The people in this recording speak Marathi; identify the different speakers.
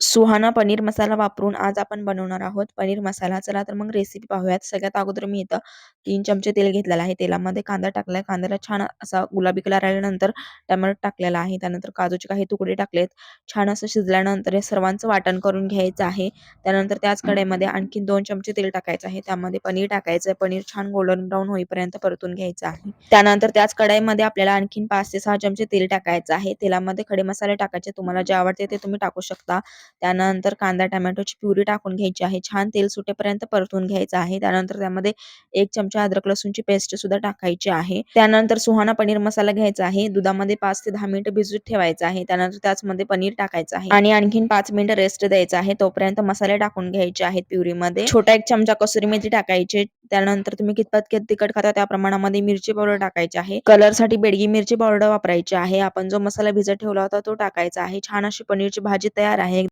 Speaker 1: सुहाना पनीर मसाला वापरून आज आपण बनवणार आहोत पनीर मसाला. चला तर मग रेसिपी पाहूयात. सगळ्यात अगोदर मी इथं 3 चमचे तेल घेतलेलं आहे. तेलामध्ये कांदा टाकलाय. कांद्याला छान असा गुलाबी कलर आल्यानंतर टोमॅटो टाकलेला आहे. त्यानंतर काजूचे काही तुकडे टाकलेत. छान असं शिजल्यानंतर हे सर्वांचं वाटण करून घ्यायचं आहे. त्यानंतर त्याच कढईमध्ये आणखीन 2 चमचे तेल टाकायचं आहे. त्यामध्ये पनीर टाकायचं आहे. पनीर छान गोल्डन ब्राउन होईपर्यंत परतून घ्यायचं आहे. त्यानंतर त्याच कढईमध्ये आपल्याला आणखीन 5 ते 6 चमचे तेल टाकायचं आहे. तेलामध्ये खडे मसाले टाकायचे. तुम्हाला जे आवडते ते तुम्ही टाकू शकता. त्यानंतर कांदा टोमॅटोची प्युरी टाकून घ्यायची आहे. छान तेल सुटेपर्यंत परतून घ्यायचं आहे. त्यानंतर त्यामध्ये 1 चमचा अद्रक लसूणची पेस्ट सुद्धा टाकायची आहे. त्यानंतर सुहाना पनीर मसाला घ्यायचा आहे. दुधामध्ये 5 ते 10 मिनिटं भिजत ठेवायचं आहे. त्यानंतर त्याचमध्ये पनीर टाकायचं आहे आणि आणखीन 5 मिनिटं रेस्ट द्यायचं आहे. तोपर्यंत मसाले टाकून घ्यायचे आहेत प्युरीमध्ये. छोटा 1 चमचा कसुरी मेथी टाकायची. त्यानंतर तुम्ही कितपत तिखट खाता त्या प्रमाणामध्ये मिरची पावडर टाकायची आहे. कलरसाठी बेडगी मिरची पावडर वापरायची आहे. आपण जो मसाला भिजत ठेवला होता तो टाकायचा आहे. छान अशी पनीरची भाजी तयार आहे.